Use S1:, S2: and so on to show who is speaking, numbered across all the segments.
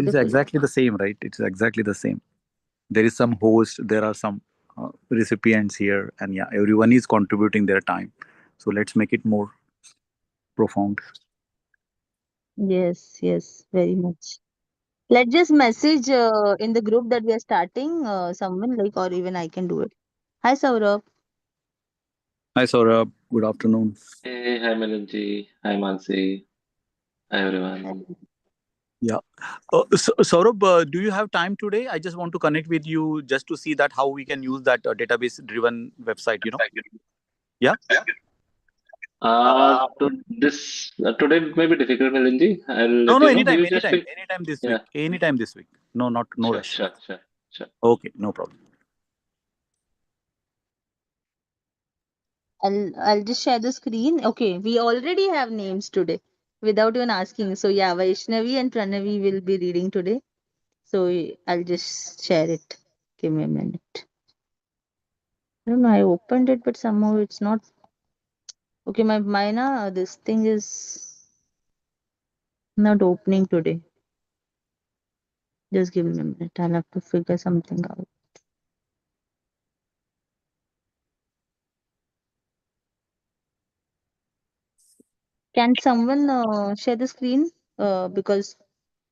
S1: is
S2: beautiful.
S1: exactly the same, right? It's exactly the same. There is some host, there are some recipients here, and yeah, everyone is contributing their time. So let's make it more profound.
S2: Yes, yes, very much. Let's just message in the group that we are starting, someone like, or even I can do it. Hi, Saurabh.
S1: Hi, Saurabh. Good afternoon.
S3: Hey, hi Melanji, hi Mansi, hi everyone.
S1: Yeah. Saurabh, do you have time today? I just want to connect with you just to see that how we can use that database-driven website. Yeah.
S3: Today may be difficult, Melanji. I'll
S1: No,
S3: let
S1: no.
S3: you know.
S1: Anytime,
S3: You just
S1: anytime,
S3: pick.
S1: anytime this
S3: Yeah,
S1: week. Anytime this week. No, not no
S3: sure,
S1: rush.
S3: sure, sure, sure.
S1: Okay, no problem.
S2: I'll just share the screen. Okay, we already have names today without even asking. So yeah, Vaishnavi and Pranavi will be reading today. So I'll just share it. Give me a minute. I don't know, I opened it, but somehow it's not. Okay, my this thing is not opening today. Just give me a minute. I'll have to figure something out. Can someone share the screen? Because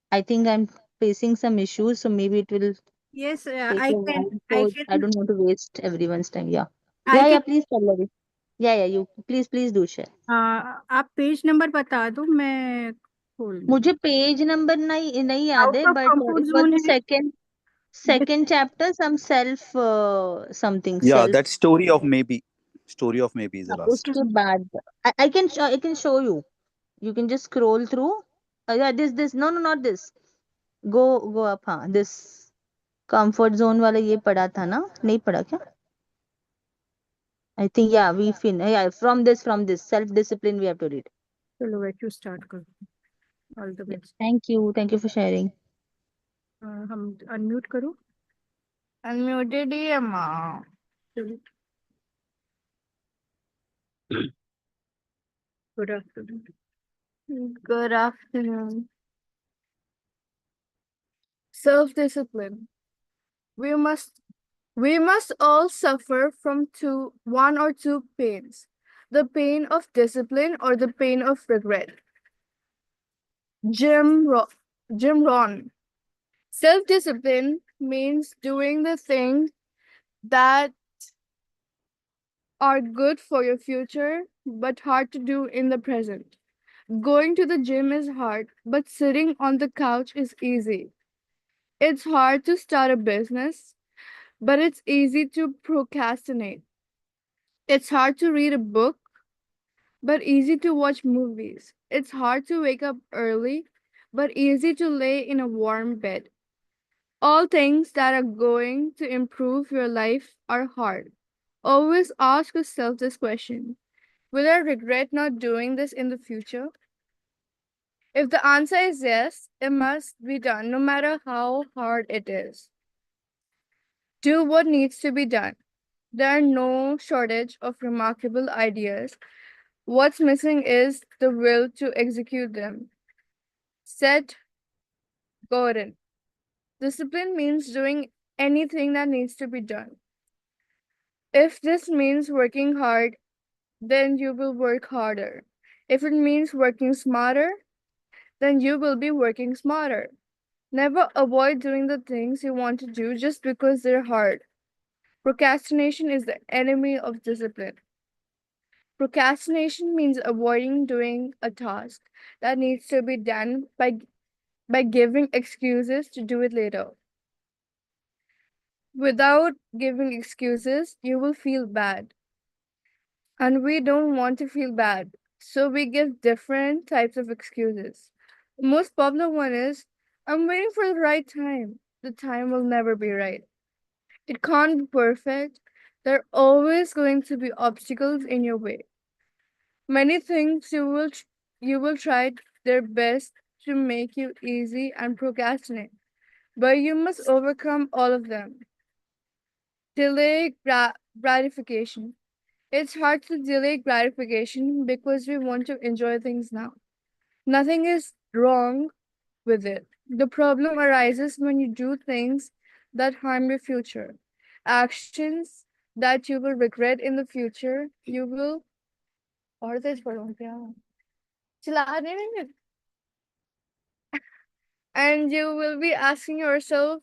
S2: I think I'm facing some issues, so maybe it will
S4: Yes,
S2: take a while.
S4: I
S2: So I
S4: can,
S2: don't want to waste everyone's time. Yeah.
S4: I
S2: Yeah,
S4: can.
S2: yeah, please, Pallavi. Yeah, yeah, you please do share.
S4: आप page number बता दो मैं खोल
S2: मुझे
S4: दूँ.
S2: Page number नहीं नहीं याद है
S4: out of
S2: but
S4: comfort
S2: it was
S4: zone
S2: the
S4: है.
S2: second chapter some self something
S1: Yeah,
S2: self
S1: that story of maybe. Story of maybe is the last.
S2: उसके बाद I can show you. You can just scroll through. Yeah, this no no not this. Go up. हाँ, this comfort zone वाला ये पढ़ा था ना, नहीं पढ़ा क्या? I think yeah yeah from this self discipline we have to read.
S4: चलो वैसे स्टार्ट करो. All the
S2: Yeah.
S4: Best.
S2: Thank you for sharing.
S4: हम अनम्यूट करो. अनम्यूटेड ही है माँ. Good afternoon. Good afternoon. Self-discipline. We must we must all suffer from one or two pains. The pain of discipline or the pain of regret. Jim Rohn. Self-discipline means doing the things that are good for your future but hard to do in the present. Going to the gym is hard, but sitting on the couch is easy. It's hard to start a business, but it's easy to procrastinate. It's hard to read a book, but easy to watch movies. It's hard to wake up early, but easy to lay in a warm bed. All things that are going to improve your life are hard. Always ask yourself this question: will I regret not doing this in the future? If the answer is yes, it must be done no matter how hard it is. Do what needs to be done. There are no shortage of remarkable ideas. What's missing is the will to execute them. Said Gordon. Discipline means doing anything that needs to be done. If this means working hard, then you will work harder. If it means working smarter, then you will be working smarter. Never avoid doing the things you want to do just because they're hard. Procrastination is the enemy of discipline. Procrastination means avoiding doing a task that needs to be done by giving excuses to do it later. Without giving excuses, you will feel bad. And we don't want to feel bad. So we give different types of excuses. The most popular one is, I'm waiting for the right time. The time will never be right. It can't be perfect. There are always going to be obstacles in your way. Many things you will try their best to make you easy and procrastinate, but you must overcome all of them. Delay gratification. It's hard to delay gratification because we want to enjoy things now. Nothing is wrong with it. The problem arises when you do things that harm your future. Actions that you will regret in the future, you will. और तेज पढ़ो क्या? चिल्ला रहे हैं। And you will be asking yourself,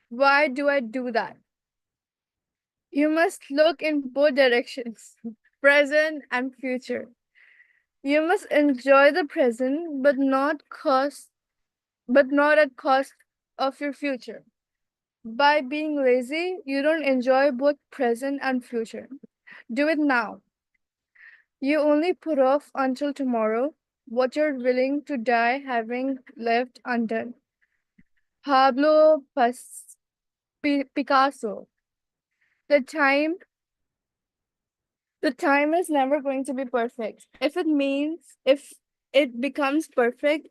S4: why do I do that? You must look in both directions, present and future. You must enjoy the present, but not at cost of your future. By being lazy, you don't enjoy both present and future. Do it now. You only put off until tomorrow what you're willing to die having left undone. Pablo Picasso. The time the time is never going to be perfect. If it becomes perfect,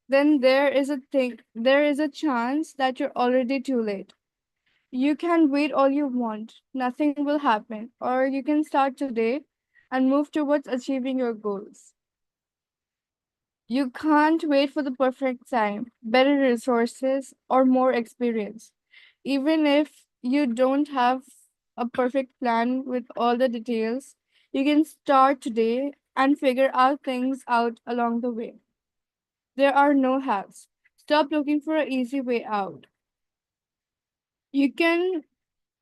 S4: then there is a chance that you're already too late. You can wait all you want, nothing will happen, or you can start today and move towards achieving your goals. You can't wait for the perfect time, better resources, or more experience. Even if you don't have a perfect plan with all the details, you can start today and figure out things out along the way. There are no hacks. Stop looking for an easy way out. You can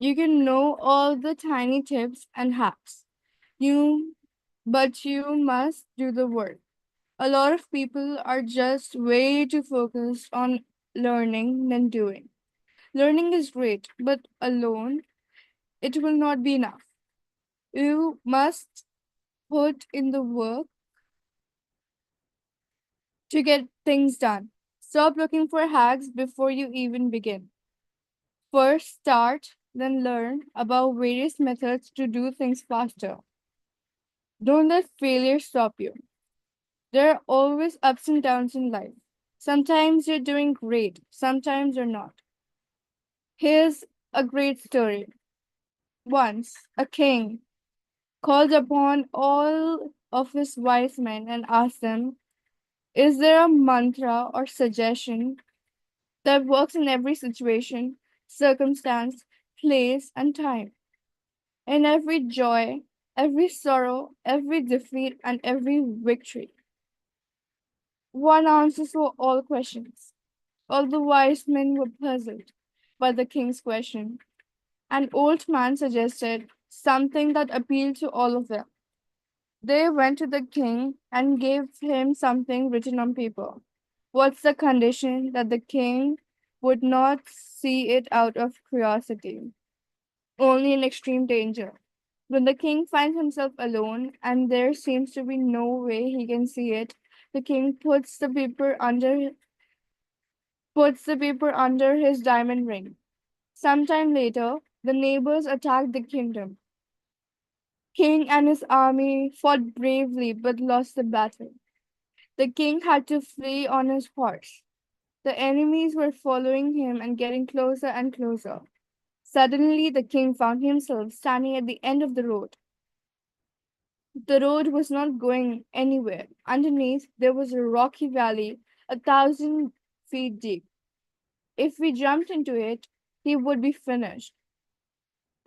S4: you can know all the tiny tips and hacks. You but you must do the work. A lot of people are just way too focused on learning than doing. Learning is great, but alone it will not be enough. You must put in the work to get things done. Stop looking for hacks before you even begin. First, start, then learn about various methods to do things faster. Don't let failure stop you. There are always ups and downs in life. Sometimes you're doing great, sometimes you're not. Here's a great story. Once, a king called upon all of his wise men and asked them, is there a mantra or suggestion that works in every situation, circumstance, place, and time? In every joy, every sorrow, every defeat, and every victory. One answer for all questions. All the wise men were puzzled by the king's question. An old man suggested something that appealed to all of them. They went to the king and gave him something written on paper. What's the condition that the king would not see it out of curiosity? Only in extreme danger. When the king finds himself alone and there seems to be no way he can see it, the king puts the paper under his diamond ring. Sometime later, the neighbors attacked the kingdom. King and his army fought bravely but lost the battle. The king had to flee on his horse. The enemies were following him and getting closer and closer. Suddenly, the king found himself standing at the end of the road. The road was not going anywhere. Underneath, there was a rocky valley 1,000 feet deep. If we jumped into it, he would be finished.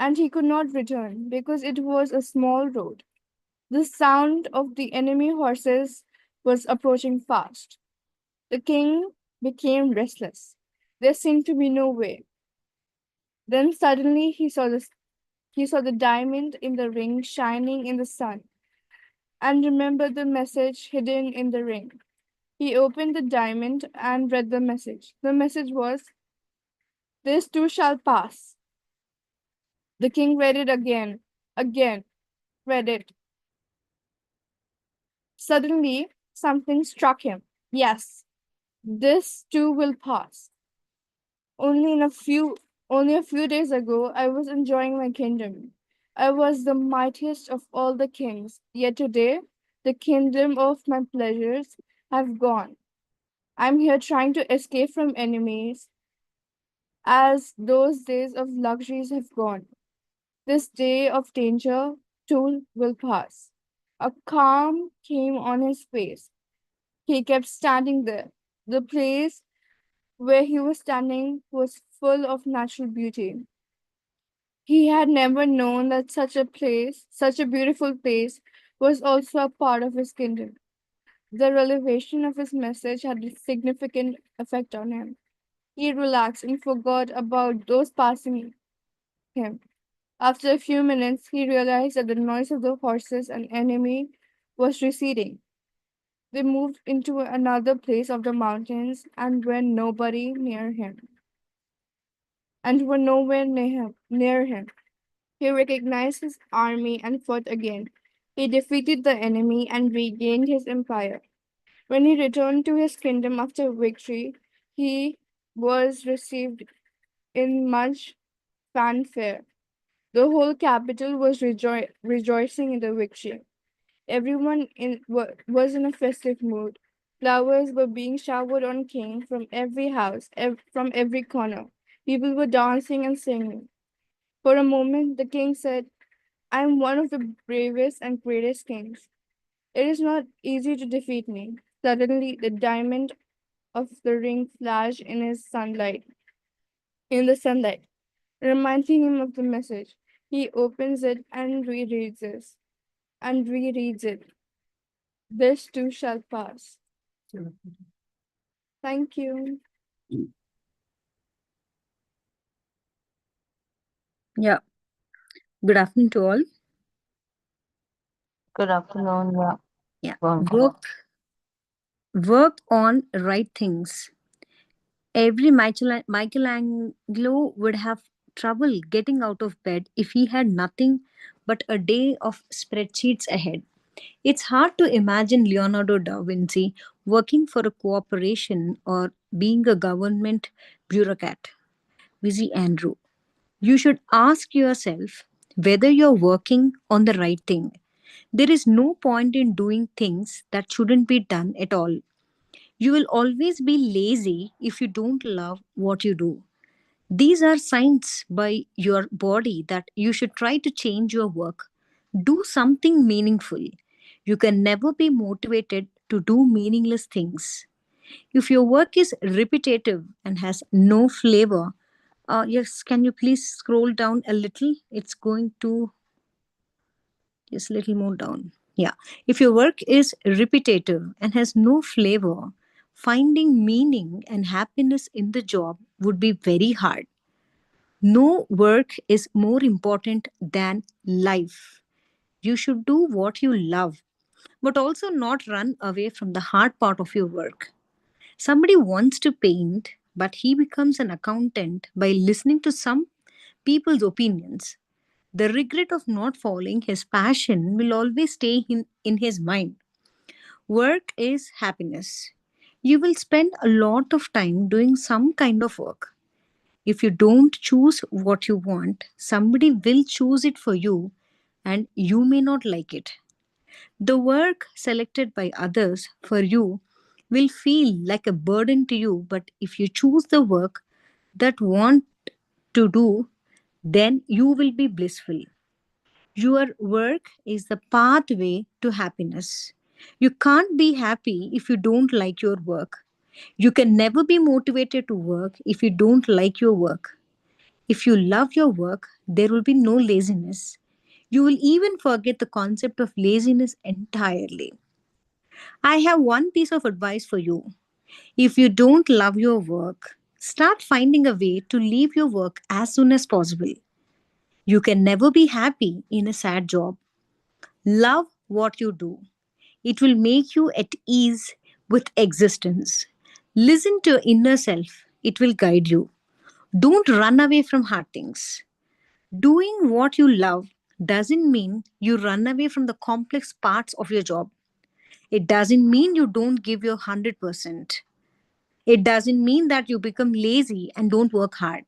S4: And he could not return because it was a small road. The sound of the enemy horses was approaching fast. The king became restless. There seemed to be no way. Then suddenly he saw the diamond in the ring shining in the sun and remembered the message hidden in the ring. He opened the diamond and read the message. The message was, this too shall pass. The king read it again, read it. Suddenly, something struck him. Yes, this too will pass. Only a few days ago, I was enjoying my kingdom. I was the mightiest of all the kings. Yet today, the kingdom of my pleasures have gone. I'm here trying to escape from enemies as those days of luxuries have gone. This day of danger too will pass. A calm came on his face. He kept standing there. The place where he was standing was full of natural beauty. He had never known that such a beautiful place, was also a part of his kingdom. The revelation of his message had a significant effect on him. He relaxed and forgot about those passing him. After a few minutes, he realized that the noise of the horses and enemy was receding. They moved into another place of the mountains and were nowhere near him. He recognized his army and fought again. He defeated the enemy and regained his empire. When he returned to his kingdom after victory, he was received in much fanfare. The whole capital was rejoicing in the victory. Was in a festive mood. Flowers were being showered on King from every house, from every corner. People were dancing and singing. For a moment, the king said, I am one of the bravest and greatest kings. It is not easy to defeat me. Suddenly, the diamond of the ring flashed in the sunlight, reminding him of the message. He opens it and rereads it. This too shall pass. Thank you.
S5: Yeah. Good afternoon to all.
S2: Good afternoon. Yeah.
S5: Yeah.
S2: Go on.
S5: Work on right things. Every Michelangelo would have trouble getting out of bed if he had nothing but a day of spreadsheets ahead. It's hard to imagine Leonardo da Vinci working for a corporation or being a government bureaucrat. Busy Andrew. You should ask yourself whether you're working on the right thing. There is no point in doing things that shouldn't be done at all. You will always be lazy if you don't love what you do. These are signs by your body that you should try to change your work. Do something meaningful. You can never be motivated to do meaningless things. If your work is repetitive and has no flavor, yes, can you please scroll down a little? It's going to just a little more down. Yeah. If your work is repetitive and has no flavor, finding meaning and happiness in the job would be very hard. No work is more important than life. You should do what you love, but also not run away from the hard part of your work. Somebody wants to paint, but he becomes an accountant by listening to some people's opinions. The regret of not following his passion will always stay in his mind. Work is happiness. You will spend a lot of time doing some kind of work. If you don't choose what you want, somebody will choose it for you and you may not like it. The work selected by others for you will feel like a burden to you, but if you choose the work that want to do, then you will be blissful. Your work is the pathway to happiness. You can't be happy if you don't like your work. You can never be motivated to work if you don't like your work. If you love your work, there will be no laziness. You will even forget the concept of laziness entirely. I have one piece of advice for you. If you don't love your work, start finding a way to leave your work as soon as possible. You can never be happy in a sad job. Love what you do. It will make you at ease with existence. Listen to your inner self. It will guide you. Don't run away from hard things. Doing what you love doesn't mean you run away from the complex parts of your job. It doesn't mean you don't give your 100%. It doesn't mean that you become lazy and don't work hard.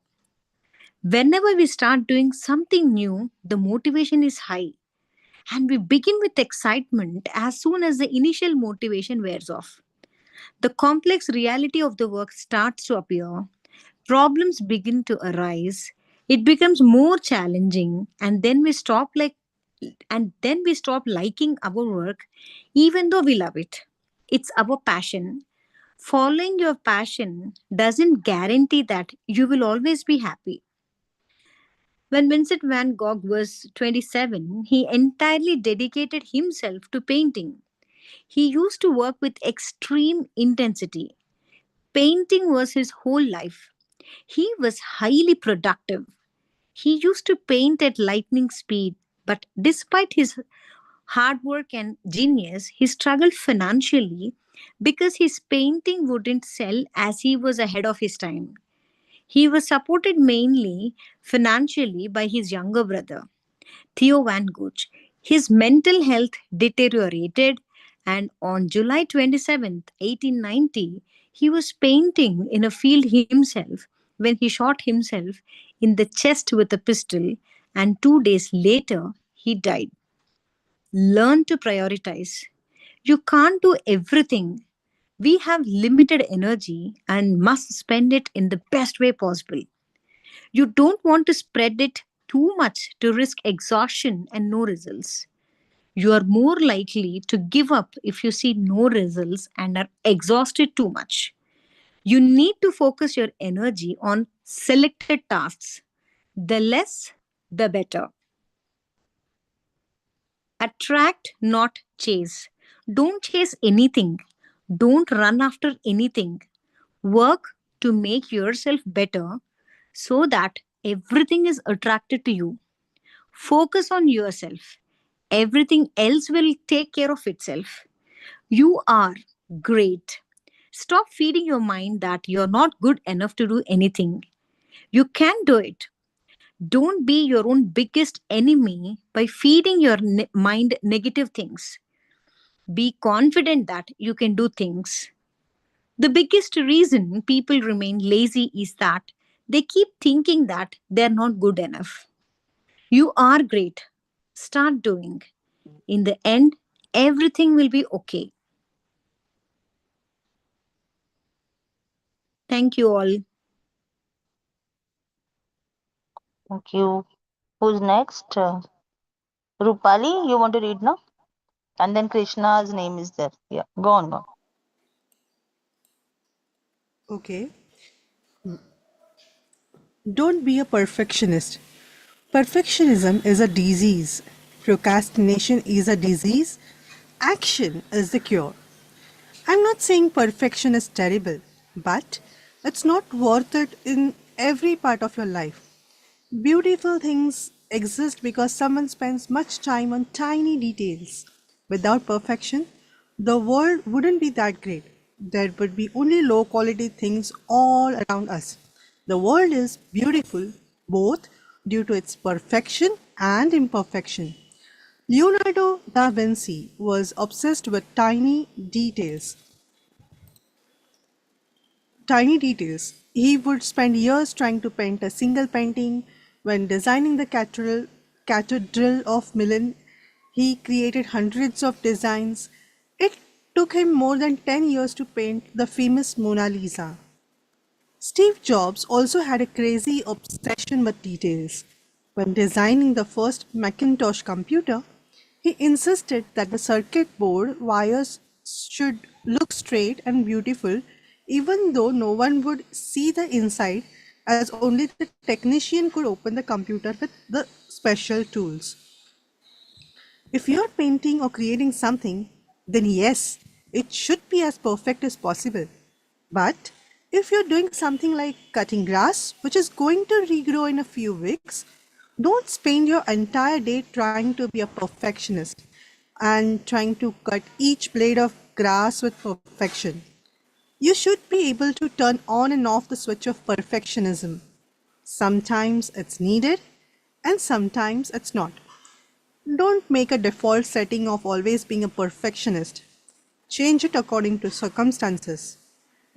S5: Whenever we start doing something new, the motivation is high and we begin with excitement as soon as the initial motivation wears off. The complex reality of the work starts to appear, problems begin to arise, it becomes more challenging, and then we stop liking our work even though we love it. It's our passion. Following your passion doesn't guarantee that you will always be happy. When Vincent van Gogh was 27, he entirely dedicated himself to painting. He used to work with extreme intensity. Painting was his whole life. He was highly productive. He used to paint at lightning speed, but despite his hard work and genius, he struggled financially because his painting wouldn't sell as he was ahead of his time. He was supported mainly financially by his younger brother, Theo van Gogh. His mental health deteriorated, and on July 27th, 1890, he was painting in a field himself when he shot himself in the chest with a pistol, and 2 days later, he died. Learn to prioritize. You can't do everything. We have limited energy and must spend it in the best way possible. You don't want to spread it too much to risk exhaustion and no results. You are more likely to give up if you see no results and are exhausted too much. You need to focus your energy on selected tasks. The less, the better. Attract, not chase. Don't chase anything. Don't run after anything. Work to make yourself better so that everything is attracted to you. Focus on yourself. Everything else will take care of itself. You are great. Stop feeding your mind that you're not good enough to do anything. You can do it. Don't be your own biggest enemy by feeding your mind negative things. Be confident that you can do things. The biggest reason people remain lazy is that they keep thinking that they're not good enough. You are great. Start doing. In the end, everything will be okay. Thank you all.
S2: Thank you. Who's next? Rupali, you want to read now? And then Krishna's name is there. Yeah, go on, go on.
S6: Okay. Don't be a perfectionist. Perfectionism is a disease. Procrastination is a disease. Action is the cure. I'm not saying perfection is terrible, but it's not worth it in every part of your life. Beautiful things exist because someone spends much time on tiny details. Without perfection, the world wouldn't be that great. There would be only low quality things all around us. The world is beautiful both due to its perfection and imperfection. Leonardo da Vinci was obsessed with details. Tiny details. He would spend years trying to paint a single painting. When designing the Cathedral of Milan, he created hundreds of designs. It took him more than 10 years to paint the famous Mona Lisa. Steve Jobs also had a crazy obsession with details. When designing the first Macintosh computer, he insisted that the circuit board wires should look straight and beautiful, even though no one would see the inside, as only the technician could open the computer with the special tools. If you're painting or creating something, then yes, it should be as perfect as possible. But if you're doing something like cutting grass, which is going to regrow in a few weeks, don't spend your entire day trying to be a perfectionist and trying to cut each blade of grass with perfection. You should be able to turn on and off the switch of perfectionism. Sometimes it's needed and sometimes it's not. Don't make a default setting of always being a perfectionist. Change it according to circumstances.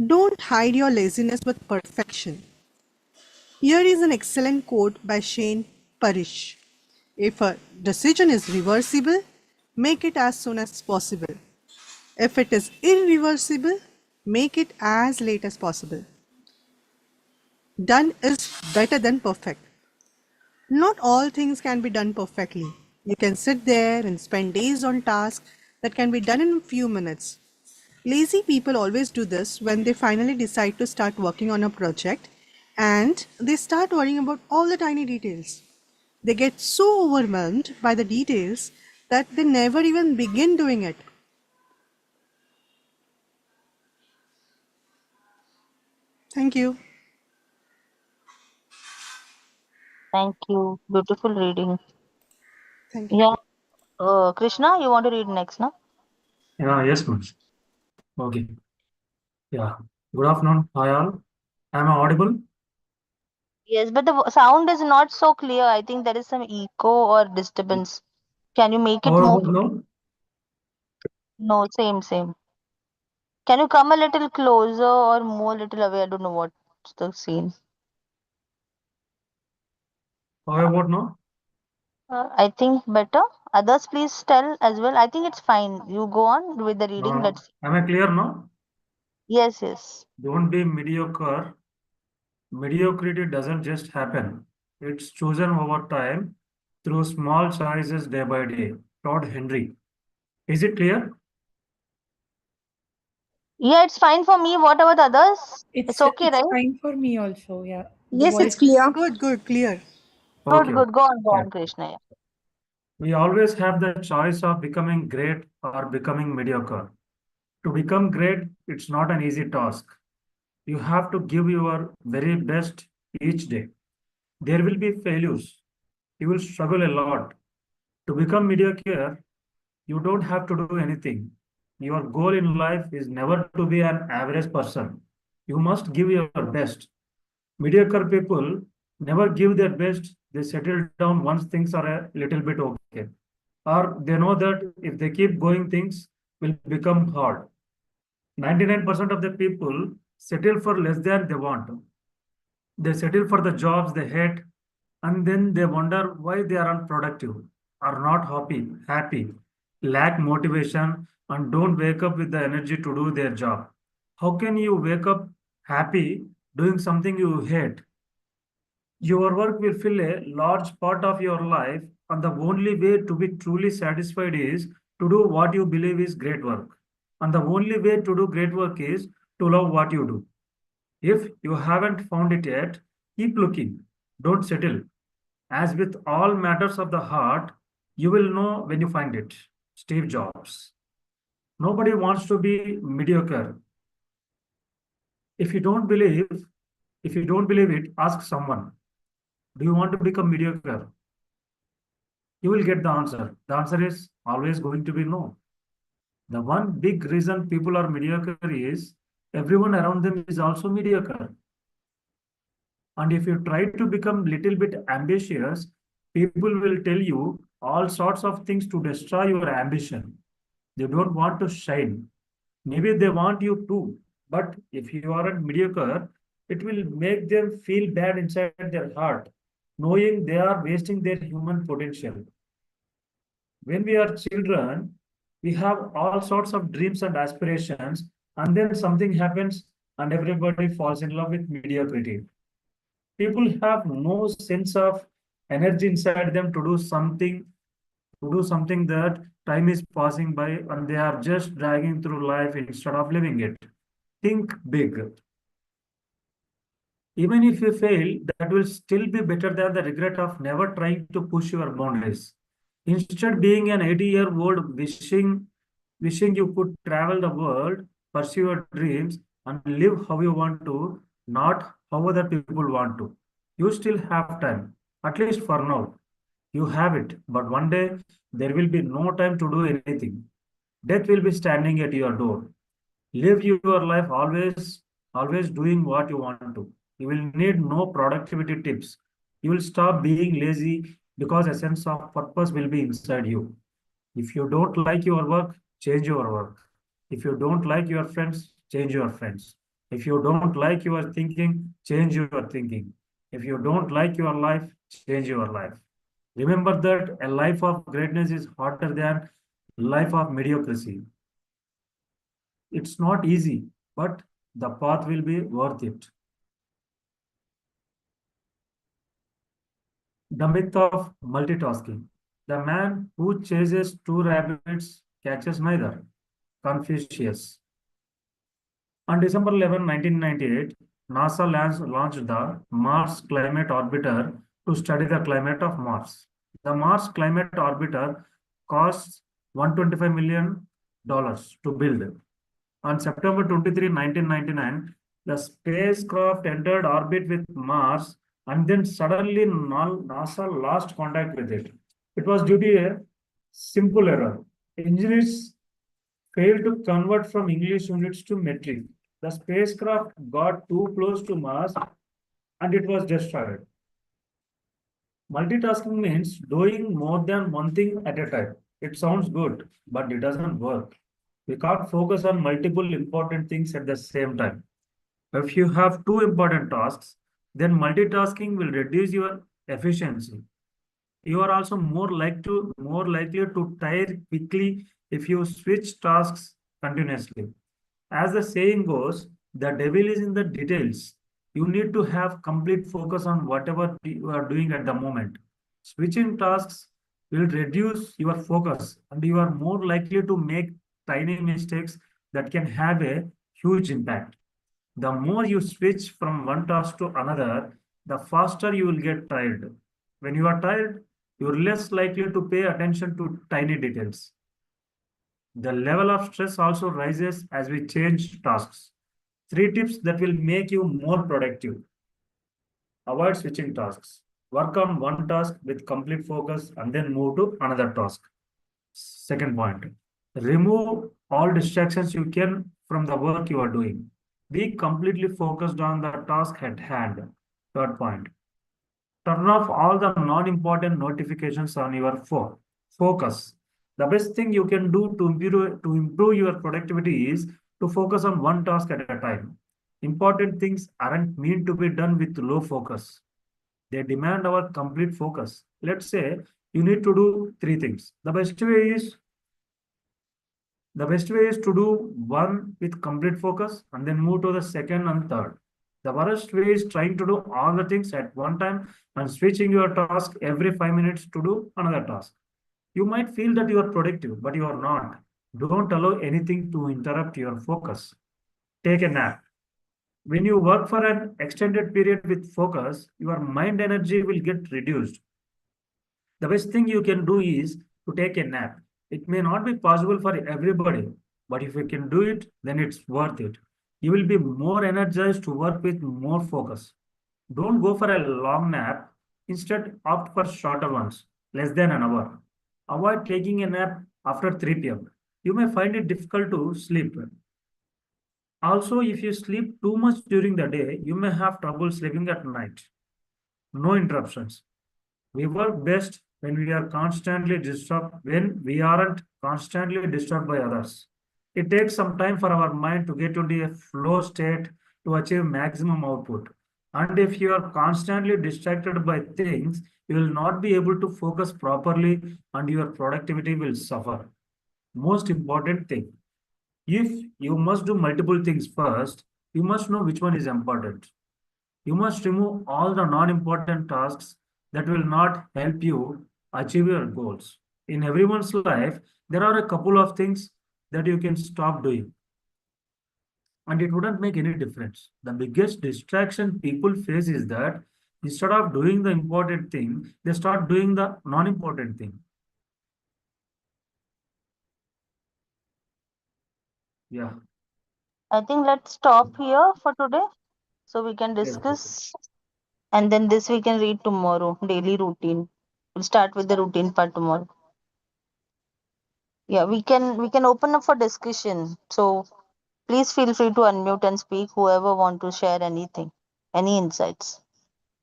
S6: Don't hide your laziness with perfection. Here is an excellent quote by Shane Parrish. If a decision is reversible, make it as soon as possible. If it is irreversible, make it as late as possible. Done is better than perfect. Not all things can be done perfectly. You can sit there and spend days on tasks that can be done in a few minutes. Lazy people always do this when they finally decide to start working on a project and they start worrying about all the tiny details. They get so overwhelmed by the details that they never even begin doing it. Thank you.
S2: Thank you. Beautiful reading.
S6: Thank you.
S2: Yeah. Krishna, you want to read next, no?
S7: Yes, ma'am. Okay. Yeah. Good afternoon. Hi all. Am I audible?
S2: Yes, but the sound is not so clear. I think there is some echo or disturbance. Can you make it
S7: How
S2: more?
S7: about now?
S2: No, same. Can you come a little closer or more little away? I don't know what's the scene.
S7: How about now?
S2: I think better. Others, please tell as well. I think it's fine. You go on with the reading. Let's.
S7: Am I clear now?
S2: Yes.
S7: Don't be mediocre. Mediocrity doesn't just happen. It's chosen over time through small choices day by day. Todd Henry. Is it clear?
S2: Yeah, it's fine for me. What about others? It's okay,
S8: It's
S2: right?
S8: fine for me also. Yeah. The
S5: Yes, it's
S8: voice.
S5: clear.
S6: Good, clear.
S2: Good,
S7: Okay.
S2: good. Go
S7: Yeah.
S2: on, Krishna. Yeah.
S7: We always have the choice of becoming great or becoming mediocre. To become great, it's not an easy task. You have to give your very best each day. There will be failures. You will struggle a lot. To become mediocre, you don't have to do anything. Your goal in life is never to be an average person. You must give your best. Mediocre people never give their best. They settle down once things are a little bit okay. Or they know that if they keep going, things will become hard. 99% of the people settle for less than they want. They settle for the jobs they hate, and then they wonder why they are unproductive, are not happy, lack motivation, and don't wake up with the energy to do their job. How can you wake up happy doing something you hate? Your work will fill a large part of your life, and the only way to be truly satisfied is to do what you believe is great work. And the only way to do great work is to love what you do. If you haven't found it yet, keep looking. Don't settle. As with all matters of the heart, you will know when you find it. Steve Jobs. Nobody wants to be mediocre. If you don't believe, if you don't believe it, ask someone. Do you want to become mediocre? You will get the answer. The answer is always going to be no. The one big reason people are mediocre is everyone around them is also mediocre. And if you try to become little bit ambitious, people will tell you all sorts of things to destroy your ambition. They don't want to shine. Maybe they want you to, but if you aren't mediocre, it will make them feel bad inside their heart, knowing they are wasting their human potential. When we are children, we have all sorts of dreams and aspirations, and then something happens and everybody falls in love with mediocrity. People have no sense of energy inside them to do something that time is passing by and they are just dragging through life instead of living it. Think big. Even if you fail, that will still be better than the regret of never trying to push your boundaries. Instead, being an 80-year-old wishing you could travel the world, pursue your dreams, and live how you want to, not how other people want to. You still have time, at least for now. You have it, but one day there will be no time to do anything. Death will be standing at your door. Live your life always doing what you want to. You will need no productivity tips. You will stop being lazy because a sense of purpose will be inside you. If you don't like your work, change your work. If you don't like your friends, change your friends. If you don't like your thinking, change your thinking. If you don't like your life, change your life. Remember that a life of greatness is harder than life of mediocrity. It's not easy, but the path will be worth it. The myth of multitasking. The man who chases two rabbits catches neither. Confucius. On December 11, 1998, NASA launched the Mars Climate Orbiter to study the climate of Mars. The Mars Climate Orbiter costs $125 million to build. On September 23, 1999, the spacecraft entered orbit with Mars, and then suddenly NASA lost contact with it. It was due to a simple error. Engineers failed to convert from English units to metric. The spacecraft got too close to Mars and it was destroyed. Multitasking means doing more than one thing at a time. It sounds good, but it doesn't work. We can't focus on multiple important things at the same time. If you have two important tasks, then multitasking will reduce your efficiency. You are also more likely to tire quickly if you switch tasks continuously. As the saying goes, the devil is in the details. You need to have complete focus on whatever you are doing at the moment. Switching tasks will reduce your focus and you are more likely to make tiny mistakes that can have a huge impact. The more you switch from one task to another, the faster you will get tired. When you are tired, you're less likely to pay attention to tiny details. The level of stress also rises as we change tasks. 3 tips that will make you more productive. Avoid switching tasks. Work on one task with complete focus and then move to another task. Second point, remove all distractions you can from the work you are doing. Be completely focused on the task at hand. Third point, turn off all the non-important notifications on your phone. Focus. The best thing you can do to improve your productivity is to focus on one task at a time. Important things aren't meant to be done with low focus. They demand our complete focus. Let's say you need to do 3 things. The best way is to do one with complete focus and then move to the second and third. The worst way is trying to do all the things at one time and switching your task every 5 minutes to do another task. You might feel that you are productive, but you are not. Don't allow anything to interrupt your focus. Take a nap. When you work for an extended period with focus, your mind energy will get reduced. The best thing you can do is to take a nap. It may not be possible for everybody, but if you can do it, then it's worth it. You will be more energized to work with more focus. Don't go for a long nap. Instead, opt for shorter ones, less than an hour. Avoid taking a nap after 3 p.m. You may find it difficult to sleep. Also, if you sleep too much during the day, you may have trouble sleeping at night. No interruptions. We work best when we aren't constantly disturbed by others. It takes some time for our mind to get into a flow state to achieve maximum output. And if you are constantly distracted by things, you will not be able to focus properly and your productivity will suffer. Most important thing, if you must do multiple things first, you must know which one is important. You must remove all the non-important tasks that will not help you achieve your goals. In everyone's life, there are a couple of things that you can stop doing. And it wouldn't make any difference. The biggest distraction people face is that instead of doing the important thing, they start doing the non-important thing. Yeah.
S2: I think let's stop here for today so we can
S7: Yes.
S2: discuss. And then this we can read tomorrow, daily routine. We'll start with the routine part tomorrow. Yeah, we can open up for discussion. So please feel free to unmute and speak, whoever want to share anything, any insights.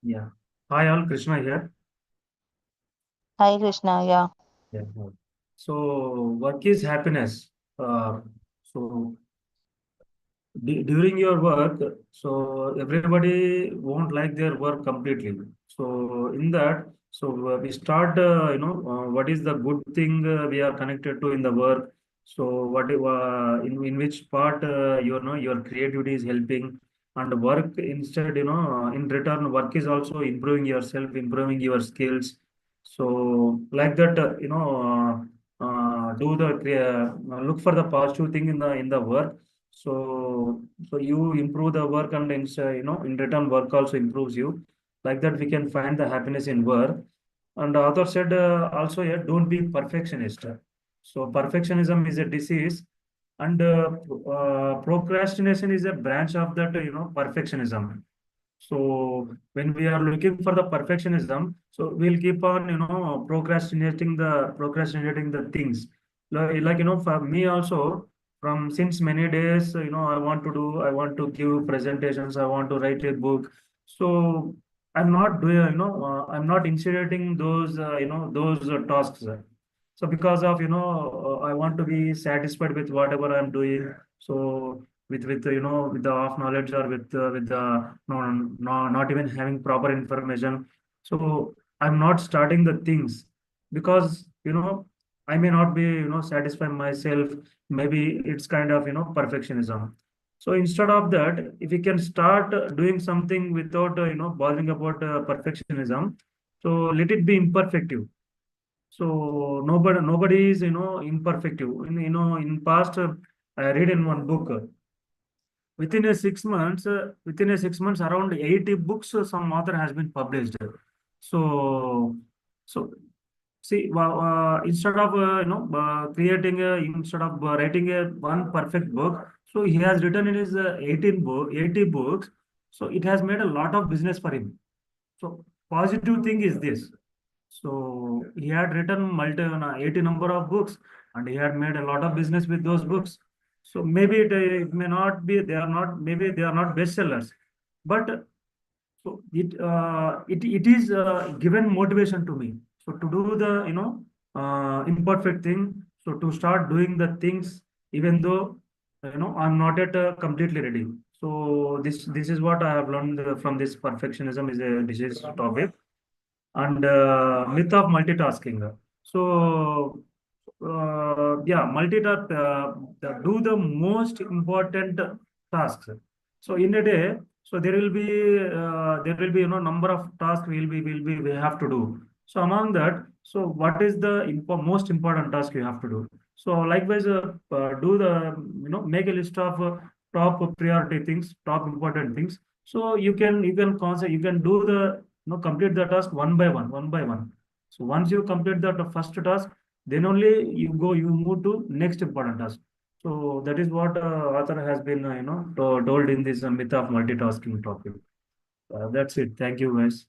S7: Yeah. Hi all, Krishna here.
S2: Hi Krishna, yeah.
S7: Yeah. So work is happiness. So during your work, so everybody won't like their work completely. So in that, so we start, what is the good thing we are connected to in the work. So in which part, your creativity is helping and work instead, in return, work is also improving yourself, improving your skills. So like that, look for the positive thing in the work. So you improve the work, and in return, work also improves you. Like that, we can find the happiness in work. And the author said also, yeah, don't be perfectionist. So perfectionism is a disease, and procrastination is a branch of that, perfectionism. So when we are looking for the perfectionism, so we'll keep on, procrastinating the things. Like, for me also, from since many days, I want to give presentations, I want to write a book. So I'm not doing, I'm not initiating those tasks. So because of, I want to be satisfied with whatever I'm doing. So with with the off knowledge, or with the not even having proper information, so I'm not starting the things, because I may not be satisfy myself. Maybe it's kind of perfectionism. So instead of that, if we can start doing something without bothering about perfectionism, so let it be imperfect. So nobody is imperfect. In past, I read in one book, within a 6 months, around 80 books some author has been published. So so see, instead of instead of writing a one perfect book, so he has written in his 80 books. So it has made a lot of business for him. So positive thing is this. So he had written 80 number of books, and he had made a lot of business with those books. So maybe it may not be, they are not, maybe they are not bestsellers, but so it is given motivation to me. So to do the imperfect thing. So to start doing the things, even though I'm not yet completely ready. So this is what I have learned from this perfectionism is a disease topic. And myth of multitasking. So yeah, do the most important tasks. So in a day, so there will be number of tasks we have to do. So among that, so what is the most important task you have to do? So likewise, do the make a list of top priority things, top important things. So you can do the complete the task one by one. So once you complete the first task, then only you move to next important task. So that is what author has been told in this myth of multitasking topic. That's it. Thank you, guys.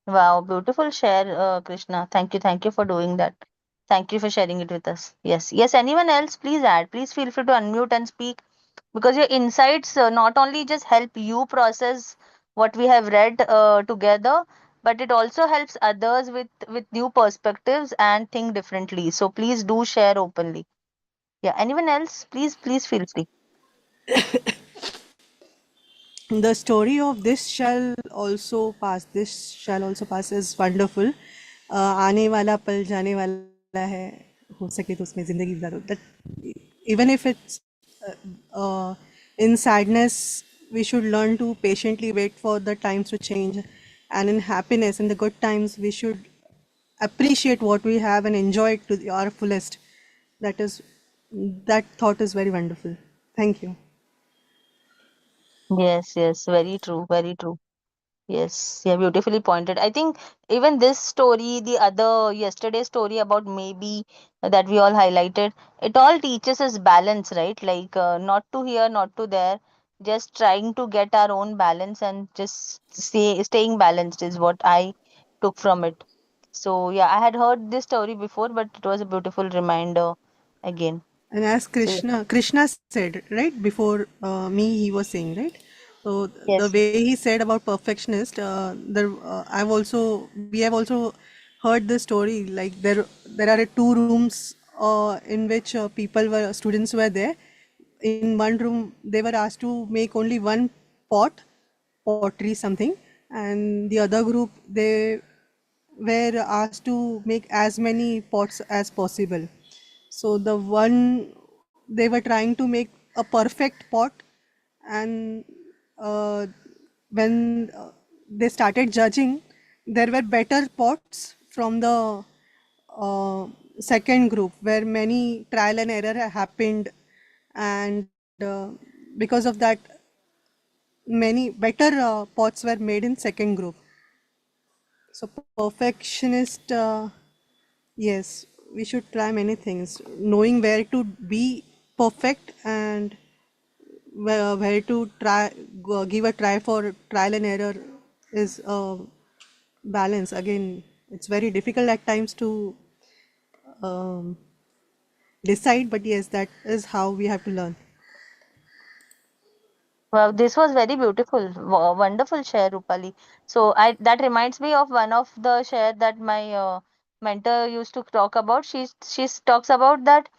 S2: Wow, beautiful share, Krishna. Thank you for doing that. Thank you for sharing it with us. Yes, yes. Anyone else, please add. Please feel free to unmute and speak, because your insights not only just help you process what we have read together, but it also helps others with new perspectives and think differently. So please do share openly. Yeah. Anyone else? Please feel free.
S6: The story of this shall also pass. This shall also pass is wonderful. आने वाला पल जाने वाला है. हो सके तो उसमें जिंदगी गुजारो. That even if it's in sadness, we should learn to patiently wait for the times to change, and in happiness, in the good times, we should appreciate what we have and enjoy it to our fullest. That thought is very wonderful. Thank you.
S2: Yes, yes. Very true. Very true. Yes, yeah, beautifully pointed. I think even this story, the other yesterday's story about maybe that we all highlighted, it all teaches us balance, right? Like not to here, not to there, just trying to get our own balance and just staying balanced is what I took from it. So yeah, I had heard this story before, but it was a beautiful reminder again.
S6: And as
S2: So
S6: Krishna said, right before me, he was saying, right. So the
S2: yes,
S6: way he said about perfectionist, we have also heard the story. Like there are two rooms in which students were there. In one room, they were asked to make only one pottery something, and the other group, they were asked to make as many pots as possible. So the one, they were trying to make a perfect pot, and uh, when they started judging, there were better pots from the uh, second group, where many trial and error happened, and because of that, many better pots were made in second group. So perfectionist, yes, we should try many things, knowing where to be perfect and where to try, give a try for trial and error is a balance. Again, it's very difficult at times to um, decide, but yes, that is how we have to learn.
S2: Wow, this was very beautiful. Wonderful share, Rupali. So I that reminds me of one of the share that my mentor used to talk about. She talks about that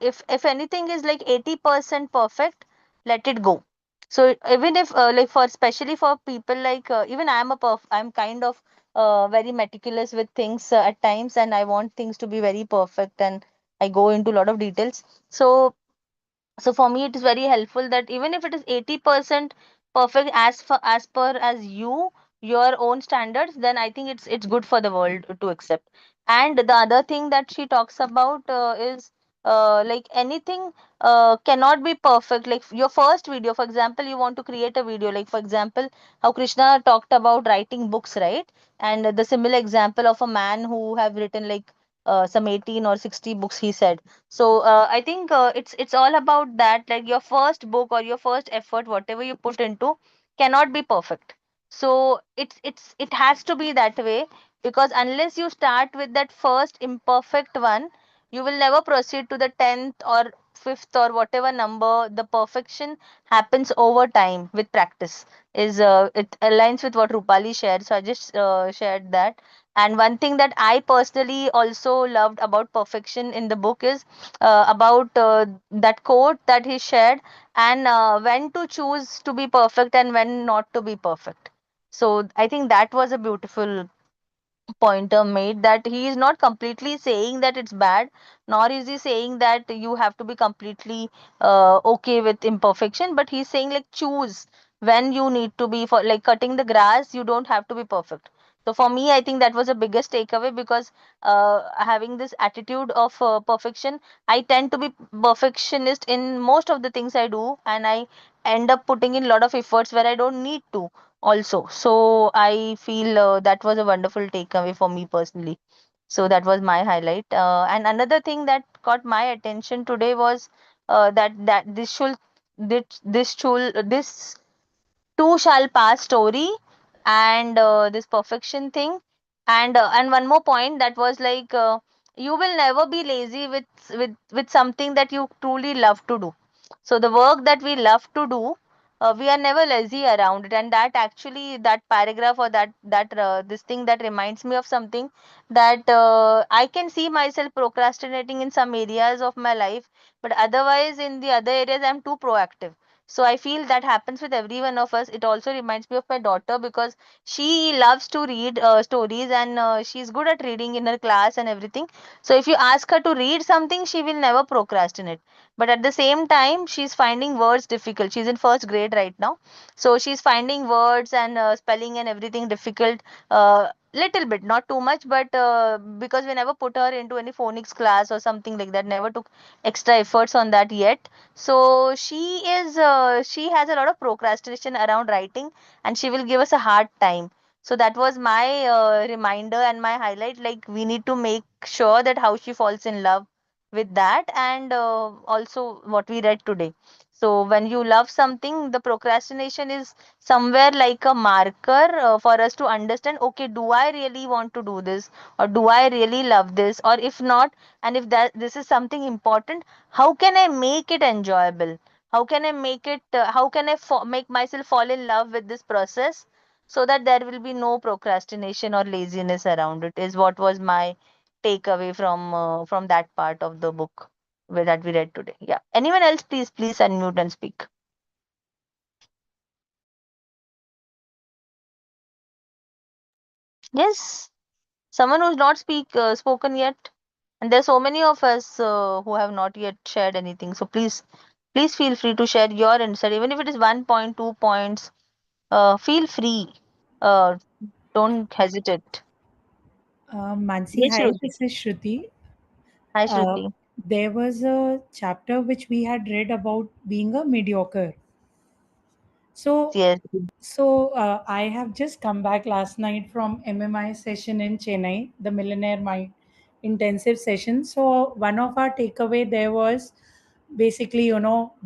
S2: if anything is like 80% perfect, let it go. So even if like for especially for people like even I'm kind of very meticulous with things at times, and I want things to be very perfect, and I go into a lot of details. So for me it is very helpful that even if it is 80% perfect as per as your own standards, then I think it's good for the world to accept. And the other thing that she talks about is like anything cannot be perfect. Like your first video, for example, you want to create a video, like for example how Krishna talked about writing books, right? And the similar example of a man who have written like some 18 or 60 books, he said. So I think it's all about that. Like your first book or your first effort, whatever you put into, cannot be perfect. So it has to be that way, because unless you start with that first imperfect one, you will never proceed to the 10th or 5th or whatever number. The perfection happens over time with practice. Is it aligns with what Rupali shared? So I just shared that. And one thing that I personally also loved about perfection in the book is about that quote that he shared, and when to choose to be perfect and when not to be perfect. So I think that was a beautiful pointer made, that he is not completely saying that it's bad, nor is he saying that you have to be completely okay with imperfection, but he's saying like choose when you need to be. For like cutting the grass, you don't have to be perfect. So for me, I think that was the biggest takeaway, because having this attitude of perfection, I tend to be perfectionist in most of the things I do, and I end up putting in a lot of efforts where I don't need to also. So I feel that was a wonderful takeaway for me personally. So that was my highlight. And another thing that caught my attention today was that this too shall pass story, and this perfection thing. And one more point that was like you will never be lazy with something that you truly love to do. So the work that we love to do, we are never lazy around it. And that actually, that paragraph or that this thing, that reminds me of something that I can see myself procrastinating in some areas of my life, but otherwise in the other areas I'm too proactive. So I feel that happens with every one of us. It also reminds me of my daughter, because she loves to read stories, and she's good at reading in her class and everything. So if you ask her to read something, she will never procrastinate. But at the same time, she's finding words difficult. She's in first grade right now. So she's finding words and spelling and everything difficult. Little bit, not too much, but because we never put her into any phonics class or something like that, never took extra efforts on that yet. So she has a lot of procrastination around writing, and she will give us a hard time. So that was my reminder and my highlight. Like we need to make sure that how she falls in love with that, and also what we read today. So when you love something, the procrastination is somewhere like a marker for us to understand, okay, do I really want to do this, or do I really love this, or if not, and if that this is something important, how can I make it enjoyable? How can I make it how can I make myself fall in love with this process, so that there will be no procrastination or laziness around it, is what was my takeaway from that part of the book that we read today. Yeah, anyone else, please unmute and speak. Yes, someone who's not spoken yet. And there's so many of us who have not yet shared anything. So please feel free to share your insight, even if it is 1 point, 2 points. Feel free. Uh, don't hesitate.
S8: Mansi,
S2: Yes,
S8: hi,
S2: Shruti.
S8: this is Shruti.
S2: Hi,
S8: Uh,
S2: Shruti.
S8: there was a chapter which we had read about being a mediocre. So,
S2: Yes.
S8: I have just come back last night from MMI session in Chennai, the Millionaire Mind intensive session. So one of our takeaway there was basically,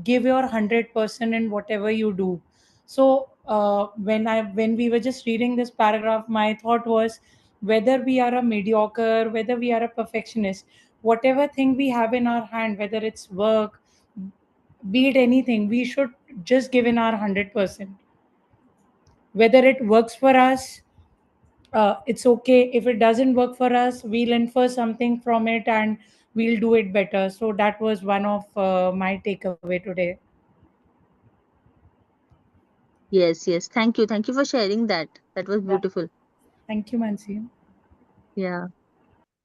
S8: give your 100% in whatever you do. So when we were just reading this paragraph, my thought was whether we are a mediocre, whether we are a perfectionist, whatever thing we have in our hand, whether it's work, be it anything, we should just give in our 100%. Whether it works for us, it's okay. If it doesn't work for us, we'll infer something from it and we'll do it better. So that was one of my takeaway today.
S2: Yes, yes. Thank you. Thank you for sharing that. That was
S8: Yeah.
S2: beautiful.
S8: Thank you, Mansi.
S2: Yeah.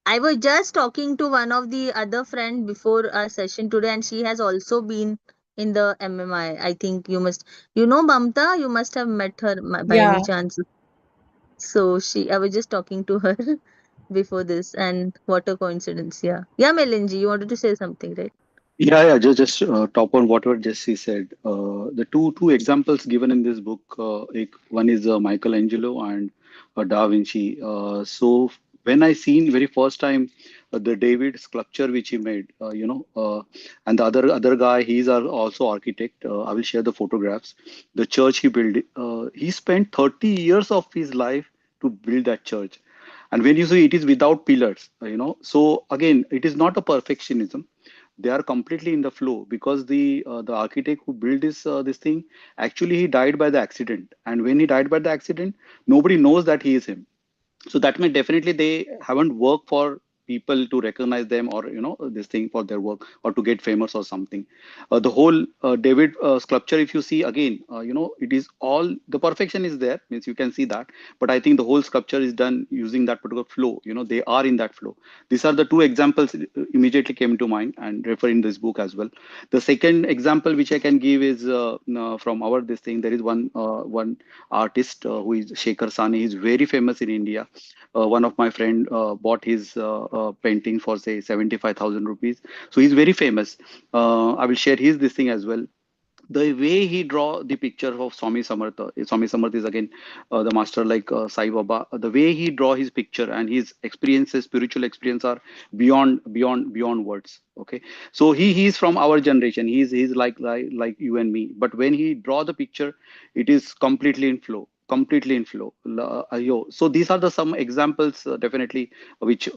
S2: I was just talking to one of the other friend before our session today, and she has also been in the MMI. I think you know Mamta, you must have met her by any
S8: Yeah.
S2: chance. So I was just talking to her before this, and what a coincidence. Yeah. Yeah, Melinji, you wanted to say something, right?
S1: Yeah. Just top on whatever Jesse said. The two examples given in this book, one is Michelangelo and Da Vinci. So when I seen very first time the David sculpture which he made, and the other guy, he's also architect. I will share the photographs. The church he built, he spent 30 years of his life to build that church. And when you see it is without pillars, so again, it is not a perfectionism. They are completely in the flow because the architect who built this thing, actually he died by the accident, and when he died by the accident, nobody knows that he is him. So that means definitely they haven't worked for people to recognize them, or this thing for their work, or to get famous or something. The whole David sculpture, if you see again, it is all the perfection is there, means you can see that. But I think the whole sculpture is done using that particular flow. They are in that flow. These are the two examples immediately came to mind and refer in this book as well. The second example which I can give is from our this thing. There is one artist who is Shekhar Sani. He's very famous in India. One of my friend bought his painting for say 75,000 rupees. So he's very famous. I will share his this thing as well. The way he draw the picture of Swami Samarth is again the master like Sai Baba. The way he draw his picture and his experiences, spiritual experience are beyond words. Okay, so he's from our generation. He's like you and me. But when he draw the picture, it is completely in flow. Completely in flow. So these are the some examples definitely which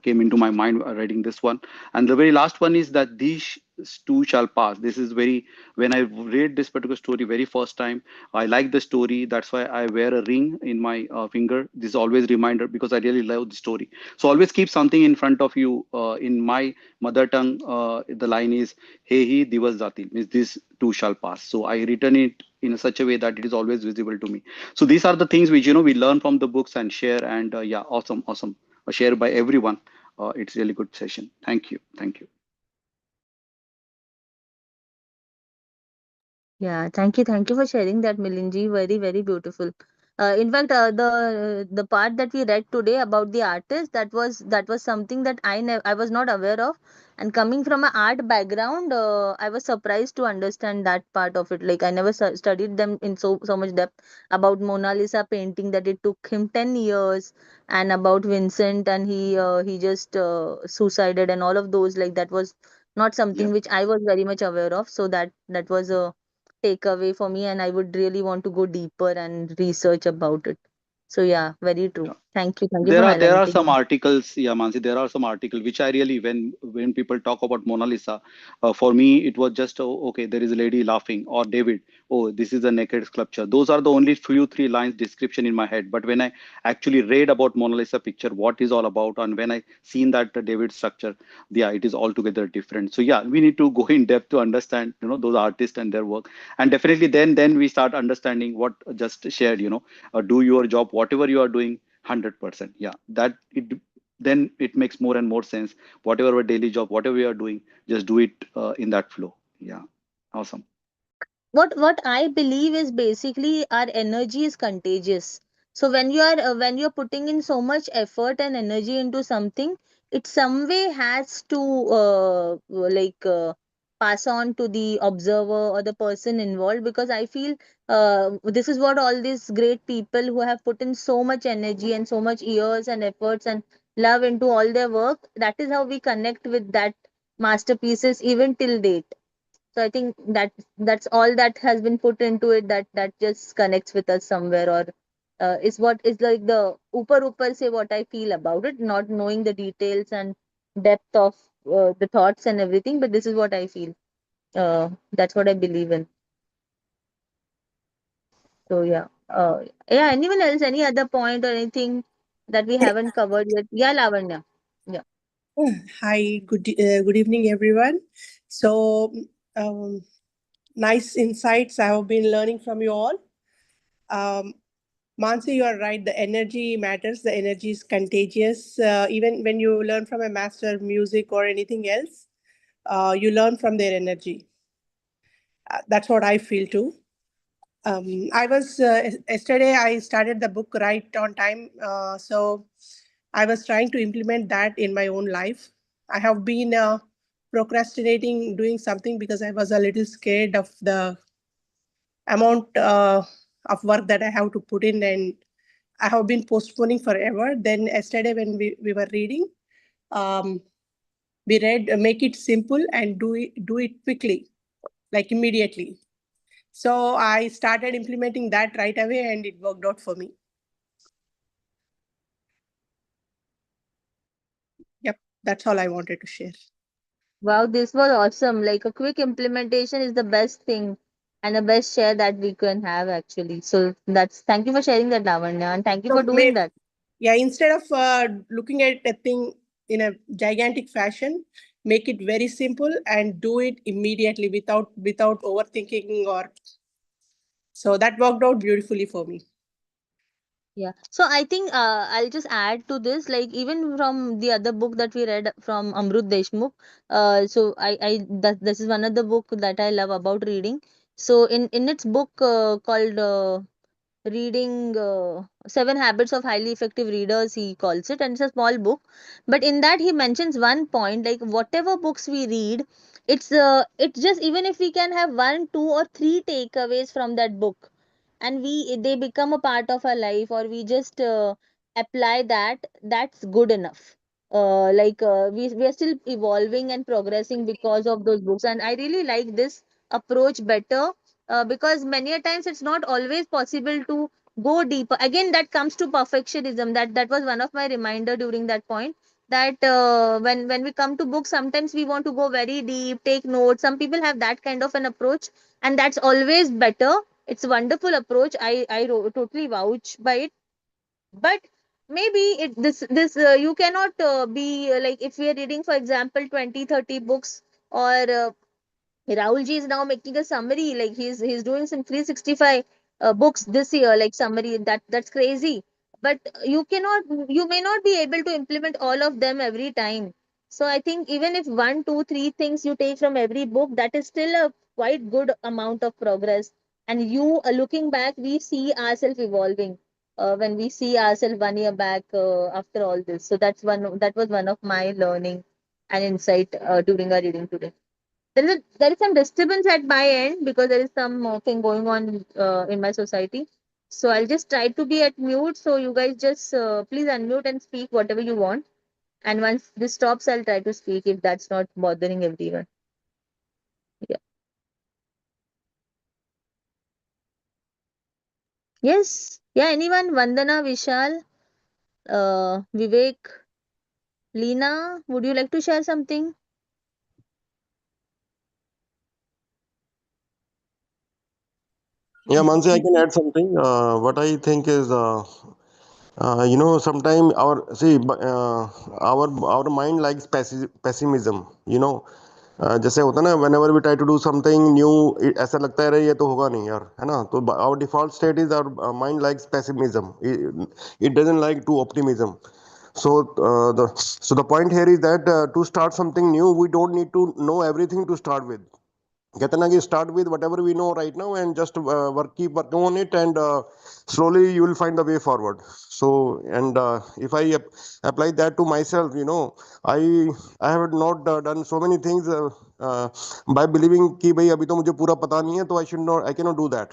S1: came into my mind reading this one. And the very last one is that these too shall pass. This is very, when I read this particular story very first time, I like the story. That's why I wear a ring in my finger. This is always reminder because I really love the story. So always keep something in front of you. In my mother tongue, the line is "Hey hi divas jati," means this too shall pass. So I written it in such a way that it is always visible to me. So these are the things which we learn from the books and share. And yeah, awesome, share by everyone. It's really good session. Thank you.
S2: Yeah, thank you for sharing that, Milinji. Very, very beautiful. In fact, the part that we read today about the artist, that was something that I was not aware of. And coming from an art background, I was surprised to understand that part of it. Like I never studied them in so much depth about Mona Lisa painting, that it took him 10 years, and about Vincent, and he just suicided and all of those. Like that was not something
S1: Yeah.
S2: which I was very much aware of. So that was a takeaway for me, and I would really want to go deeper and research about it. So yeah, very true. Thank you for
S1: There are
S2: highlighting
S1: some
S2: that.
S1: articles, yeah, Mansi. There are some articles which I really, when people talk about Mona Lisa, for me it was just okay. There is a lady laughing, or David. Oh, this is a naked sculpture. Those are the only few three lines description in my head. But when I actually read about Mona Lisa picture, what is all about, and when I seen that David structure, yeah, it is altogether different. So yeah, we need to go in depth to understand, those artists and their work, and definitely then we start understanding what just shared. Do your job, whatever you are doing 100%. Yeah, that it then it makes more and more sense. Whatever our daily job, whatever we are doing, just do it in that flow. Yeah, awesome.
S2: What I believe is basically our energy is contagious. So when you're putting in so much effort and energy into something, it some way has to pass on to the observer or the person involved, because I feel this is what all these great people who have put in so much energy and so much years and efforts and love into all their work, that is how we connect with that masterpieces even till date. So I think that that's all that has been put into it, that just connects with us somewhere, or is what is like the upper say what I feel about it, not knowing the details and depth of the thoughts and everything, but this is what I feel. That's what I believe in. So yeah, yeah. Anyone else? Any other point or anything that we haven't covered yet? Yeah, Lavanya. Yeah.
S9: Hi, good evening, everyone. So, um, nice insights I have been learning from you all. Um, Mansi, you are right. The energy matters. The energy is contagious. Even when you learn from a master music or anything else, you learn from their energy. That's what I feel too. I was yesterday. I started the book right on time, so I was trying to implement that in my own life. I have been procrastinating doing something because I was a little scared of the amount of work that I have to put in, and I have been postponing forever. Then yesterday, when we were reading, um, we read make it simple and do it quickly, like immediately. So I started implementing that right away, and it worked out for me. Yep, that's all I wanted to share.
S2: Wow, this was awesome. Like a quick implementation is the best thing and the best share that we can have actually. So that's thank you for sharing that, Lavanya, and thank you for
S9: So
S2: doing that.
S9: yeah, instead of looking at a thing in a gigantic fashion, make it very simple and do it immediately without overthinking or. So that worked out beautifully for me.
S2: Yeah. So I think I'll just add to this, like even from the other book that we read from Amrut Deshmukh. So this is one of the book that I love about reading. So in its book called reading Seven Habits of Highly Effective Readers, he calls it, and it's a small book, but in that he mentions one point, like whatever books we read, it's just, even if we can have one, two, or three takeaways from that book, and they become a part of our life, or we just apply that, that's good enough. We are still evolving and progressing because of those books, and I really like this approach better, because many a times it's not always possible to go deeper. Again, that comes to perfectionism. That was one of my reminder during that point, that when we come to books, sometimes we want to go very deep, take notes. Some people have that kind of an approach, and that's always better. It's a wonderful approach. I totally vouch by it. But maybe this you cannot be like, if we are reading, for example, 20-30 books, or Rahul ji is now making a summary, like he's doing some 365 books this year, like summary. That's crazy. But you may not be able to implement all of them every time. So I think even if one, two, three things you take from every book, that is still a quite good amount of progress. And you looking back, we see ourselves evolving when we see ourselves 1 year back after all this. So that was one of my learning and insight during our reading today. There is some disturbance at my end because there is some thing going on in my society. So I'll just try to be at mute. So you guys just please unmute and speak whatever you want. And once this stops, I'll try to speak if that's not bothering everyone. Yeah. Yes. Yeah. Anyone? Vandana, Vishal, Vivek, Leena, would you like to share something?
S10: Yeah, Mansi, I can add something. What I think is, sometimes our mind likes pessimism. जैसे होता है ना, whenever we try to do something new, ऐसा लगता है अरे ये तो होगा नहीं यार, है ना? तो our default state is our mind likes pessimism. It doesn't like to optimism. So the point here is that to start something new, we don't need to know everything to start with. कहते हैं ना कि start with whatever we know right now and just keep working on it, and slowly you will find the way forward. So, and if I apply that to myself, I I have not done so many things uh, by believing कि भाई अभी तो मुझे पूरा पता नहीं है, तो I cannot do that.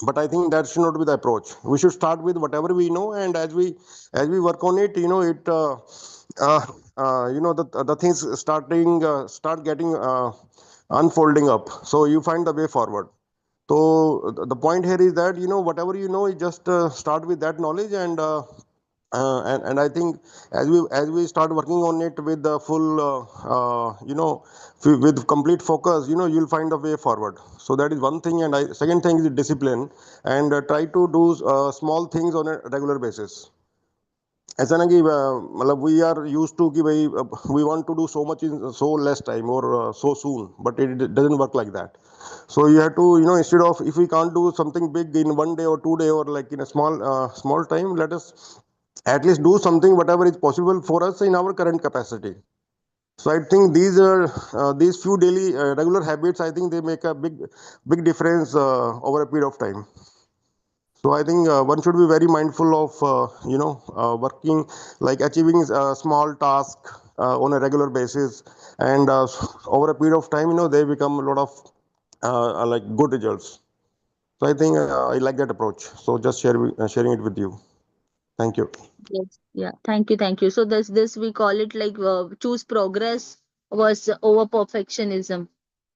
S10: But I think that should not be the approach. We should start with whatever we know, and as we work on it, uh, the things start getting unfolding up. So you find the way forward. So the point here is that whatever you know, you just start with that knowledge, and I think as we start working on it with the full with complete focus, you'll find the way forward. So that is one thing, and second thing is discipline, and try to do small things on a regular basis. ऐसा ना कि मतलब we are used to कि भाई we want to do so much in so less time or so soon, but it doesn't work like that. So you have to, instead of, if we can't do something big in 1 day or 2 day or like in a small time, let us at least do something whatever is possible for us in our current capacity. So I think these few daily regular habits, I think they make a big difference over a period of time. So I think one should be very mindful of working, like achieving small task on a regular basis, and over a period of time, they become a lot of like good results. So I think I like that approach. So just sharing it with you. Thank you.
S2: Yes, yeah. Thank you. So this we call it like choose progress was over perfectionism.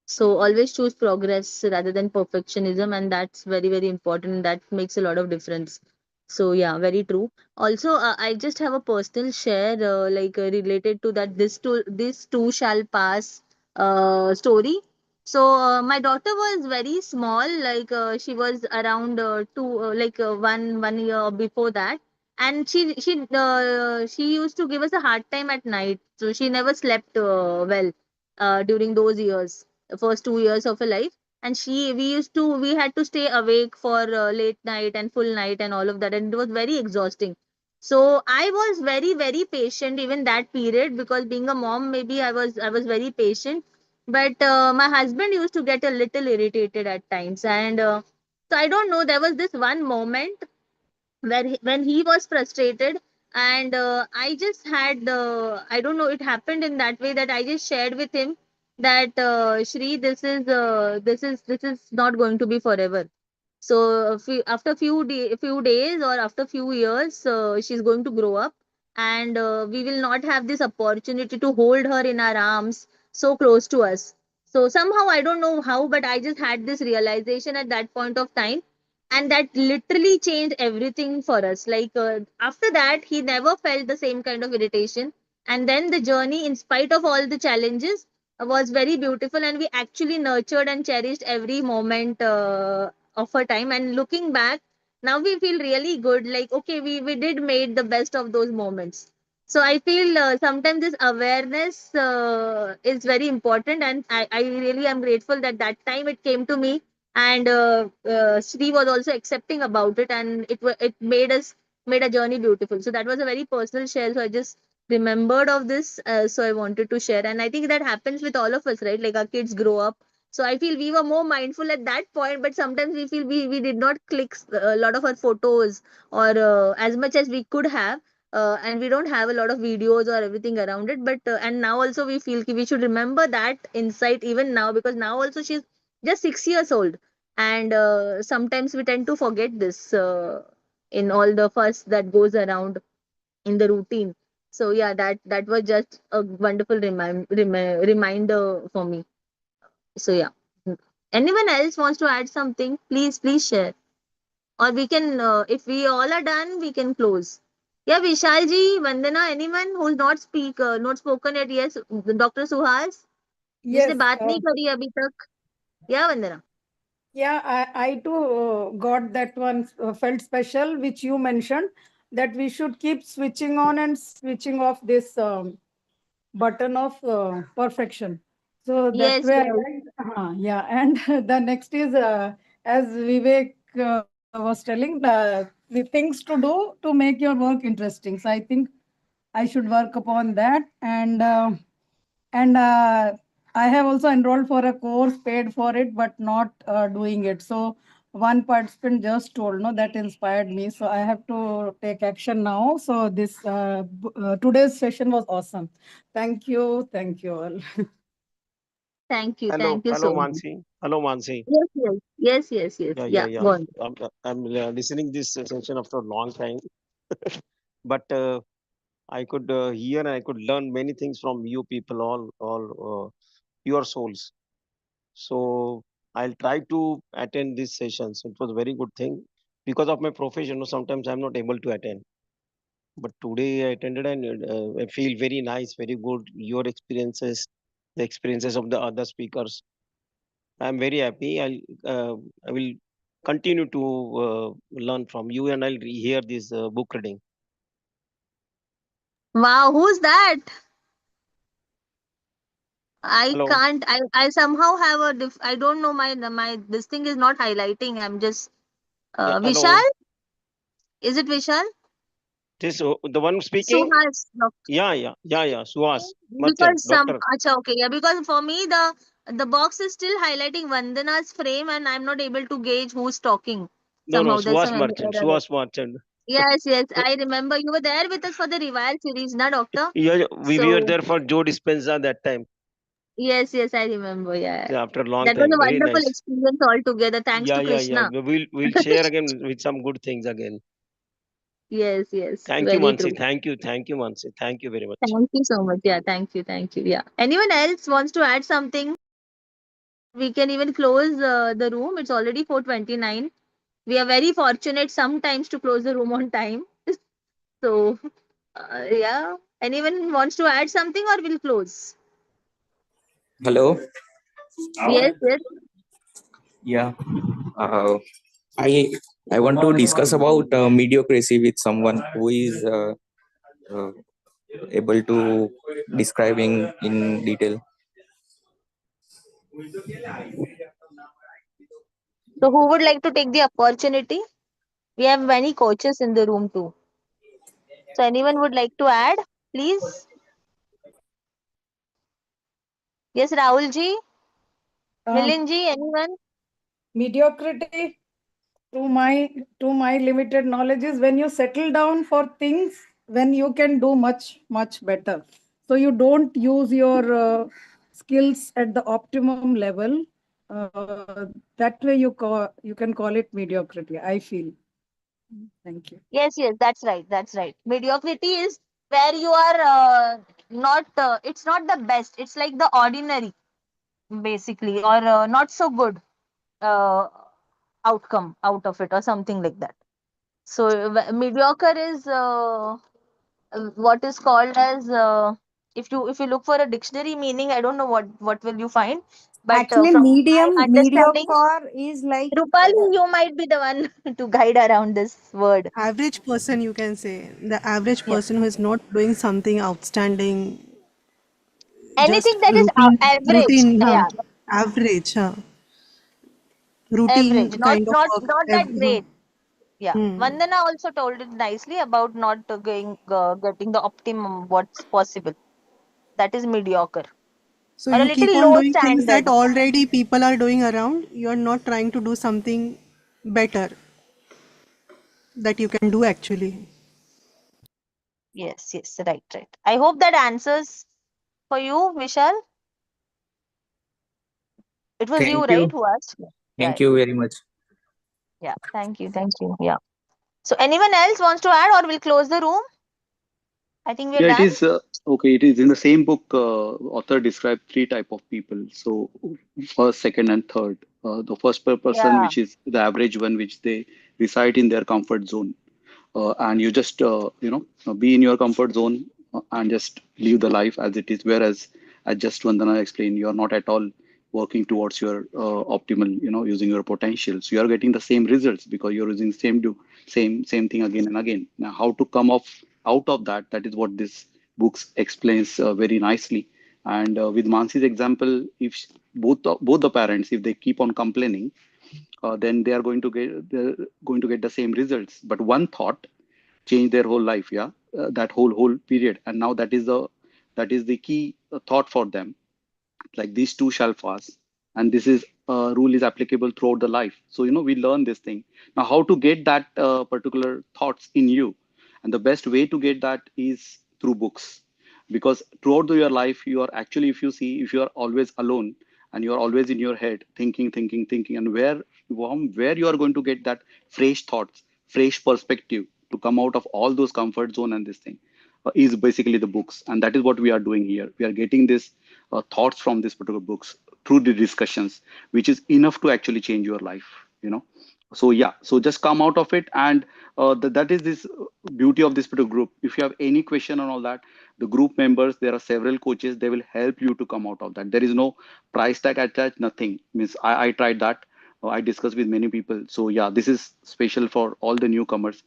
S2: So always choose progress rather than perfectionism, and that's very, very important. That makes a lot of difference. So yeah, very true. Also, I just have a personal share, related to that. This too shall pass story. So my daughter was very small, she was around one year before that, and she used to give us a hard time at night. So she never slept well during those years, the first 2 years of her life. And we had to stay awake for late night and full night and all of that, and it was very exhausting. So I was very, very patient even that period, because being a mom, maybe I was very patient. But my husband used to get a little irritated at times, and so I don't know, there was this one moment when he was frustrated, and I just had I don't know, it happened in that way that I just shared with him that Shri, this is not going to be forever. So after few days or after few years, she's going to grow up, and we will not have this opportunity to hold her in our arms so close to us. So somehow, I don't know how, but I just had this realization at that point of time, and that literally changed everything for us. After that, he never felt the same kind of irritation, and then the journey, in spite of all the challenges, was very beautiful, and we actually nurtured and cherished every moment of her time. And looking back now, we feel really good, like okay, we did made the best of those moments. So I feel sometimes this awareness is very important, and I really am grateful that that time it came to me, and Sri was also accepting about it, and it made a journey beautiful. So that was a very personal share. So I just remembered of this, so I wanted to share. And I think that happens with all of us, right? Like our kids grow up. So I feel we were more mindful at that point, but sometimes we feel we did not click a lot of our photos, or as much as we could have. And we don't have a lot of videos or everything around it. But and now also we feel we should remember that insight even now, because now also she's just 6 years old, and sometimes we tend to forget this in all the fuss that goes around in the routine. So yeah, that was just a wonderful reminder for me. So yeah. Anyone else wants to add something? Please share. Or we can, if we all are done, we can close. Yeah, Vishal ji, Vandana, anyone who's not spoken yet? Yes, Dr. Suhas, जिसने
S11: Yes,
S2: बात नहीं करी अभी तक. Yeah, Vandana.
S11: yeah, I too got that one felt special, which you mentioned, that we should keep switching on and switching off this button of perfection. So that
S2: Yes,
S11: way, I
S2: yes.
S11: liked, yeah. And the next is, as Vivek was telling, the things to do to make your work interesting. So I think I should work upon that, and I have also enrolled for a course, paid for it, but not doing it. So one participant just told, no, that inspired me. So I have to take action now. So this today's session was awesome. Thank you. Thank you all.
S2: Thank you.
S12: Hello,
S2: Thank you
S12: hello,
S2: so much.
S12: Mansi. Hello, Mansi.
S2: Yes, yes, yes, yes, yes.
S12: Yeah,
S2: Yeah,
S12: yeah,
S2: go
S12: yeah.
S2: on.
S12: I'm listening this session after a long time, but I could hear and I could learn many things from you people, all pure souls. So I'll try to attend these sessions. It was a very good thing because of my profession. Sometimes I'm not able to attend, but today I attended and I feel very nice, very good. Your experiences, the experiences of the other speakers. I'm very happy. I will continue to learn from you, and I'll hear this book reading.
S2: Wow, who's that? I
S12: Hello.
S2: can't. I somehow have I don't know my this thing is not highlighting. I'm just
S12: Yeah, hello.
S2: Vishal. Is it Vishal?
S12: This the one speaking.
S2: Suhas.
S12: Yeah. Suhas Merchant,
S2: Because
S12: doctor.
S2: acha, okay, yeah. Because for me the box is still highlighting Vandana's frame, and I'm not able to gauge who's talking.
S12: No,
S2: Somehow there's
S12: Suhas
S2: some
S12: Merchant.
S2: error.
S12: Suhas Merchant.
S2: Yes, yes. I remember you were there with us for the Revival series, na doctor?
S12: Yeah, we were
S2: So
S12: there for Joe Dispenza that time.
S2: yes, yes, I remember. Yeah.
S12: Yeah, after a long
S2: That was
S12: time.
S2: a
S12: Very
S2: wonderful
S12: nice.
S2: experience altogether. Thanks
S12: Yeah.
S2: to Krishna.
S12: We'll share again with some good things again.
S2: Yes, yes.
S12: Thank you,
S2: Very
S12: Mansi.
S2: true.
S12: Thank you, Mansi. Thank you very much.
S2: Thank you so much. Yeah, thank you. Thank you. Yeah. Anyone else wants to add something? We can even close the room. It's already 4:29. We are very fortunate sometimes to close the room on time. So, yeah. Anyone wants to add something or we'll close?
S13: Hello.
S2: Yes, yes.
S13: Yeah. Uh, I I want to discuss about mediocrity with someone who is uh, able to describing in detail.
S2: So, who would like to take the opportunity? We have many coaches in the room too. So, anyone would like to add, please? Yes, Rahul ji, Milind ji, anyone?
S11: Mediocrity, to my limited knowledge, is when you settle down for things when you can do much better. So you don't use your skills at the optimum level. That way you can call it mediocrity, I feel. Thank you.
S2: Yes, yes, that's right. That's right. Mediocrity is where you are not, it's not the best. It's like the ordinary, basically, or not so good uh, outcome out of it, or something like that. So, mediocre is what is called as, if you look for a dictionary meaning, I don't know what will you find, but
S5: Actually,
S2: from my understanding,
S5: mediocre is like
S2: Rupali, you might be the one to guide around this word.
S6: Average person, you can say. The average
S2: Yeah.
S6: person who is not doing something outstanding, just
S2: Anything that is average,
S6: routine,
S2: yeah,
S6: average, routine
S2: average, not
S6: kind of
S2: not
S6: work.
S2: not that great. Yeah,
S6: Hmm.
S2: Vandana also told it nicely about not getting the optimum what's possible. That is mediocre
S6: So
S2: or a
S6: you keep
S2: little
S6: on
S2: low
S6: doing things that
S2: standard.
S6: already people are doing around. You are not trying to do something better that you can do actually.
S2: Yes, yes, right, right. I hope that answers for you, Vishal. It was you,
S13: Thank
S2: right,
S13: you.
S2: who asked? Yeah,
S13: Thank you very much.
S2: yeah. Thank you, thank you. Yeah. So anyone else wants to add, or we'll close the room? I think we're
S1: Yeah, it
S2: done.
S1: is okay. It is in the same book. Author described three type of people. So first, second, and third. The first person,
S2: Yeah.
S1: which is the average one, which they reside in their comfort zone, and you just be in your comfort zone and just live the life as it is. Whereas, as just Vandana explained, you are not at all working towards your optimal, using your potential. So you are getting the same results because you're using same thing again and again. Now, how to come off out of that? That is what this books explains very nicely. And with Mansi's example, if both the parents, if they keep on complaining, then they're going to get the same results. But one thought change their whole life, yeah, that whole period, and now that is the key thought for them. like these two shall pass, and this is rule is applicable throughout the life. So we learn this thing. Now how to get that particular thoughts in you, and the best way to get that is through books, because throughout your life you are actually, if you see, if you are always alone and you are always in your head thinking, and where you are going to get that fresh thoughts, fresh perspective to come out of all those comfort zone, and this thing is basically the books. And that is what we are doing here. We are getting this thoughts from these particular books through the discussions, which is enough to actually change your life. So yeah, so just come out of it. And that is this beauty of this particular group. If you have any question on all that, the group members, there are several coaches, they will help you to come out of that. There is no price tag attached, nothing. Means I tried that. I discussed with many people. So yeah, this is special for all the newcomers.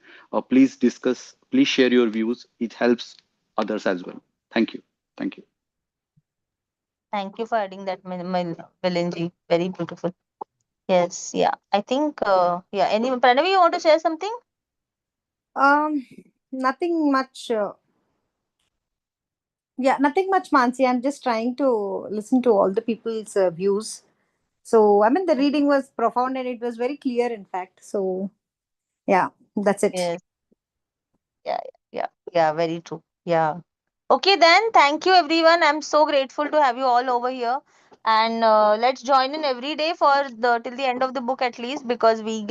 S1: Please discuss, please share your views. It helps others as well. Thank you. Thank you.
S2: Thank you for adding that, Milinji. Very beautiful. Yes, yeah. I think, yeah. Pranavi, you want to share something?
S5: Nothing much. Yeah, nothing much, Mansi. I'm just trying to listen to all the people's views. So, I mean, the reading was profound and it was very clear, in fact. So, yeah, that's it.
S2: Yes. Yeah. Very true. Yeah. Okay, then. Thank you, everyone. I'm so grateful to have you all over here. And let's join in every day for till the end of the book at least, because we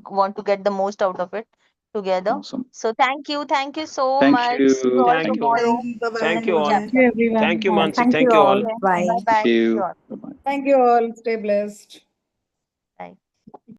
S2: want to get the most out of it together.
S1: Awesome.
S2: So thank you so
S1: Thank
S2: much.
S1: you.
S2: See you all
S12: Thank you.
S2: tomorrow.
S6: Thank you. Bye
S12: Thank you all.
S2: Yeah.
S8: Thank you, everyone.
S12: Thank you,
S8: Bye.
S12: Mansi. Thank you all.
S5: Bye.
S2: Bye.
S1: Thank you.
S2: Sure.
S1: Bye-bye.
S11: Thank you all. Stay blessed.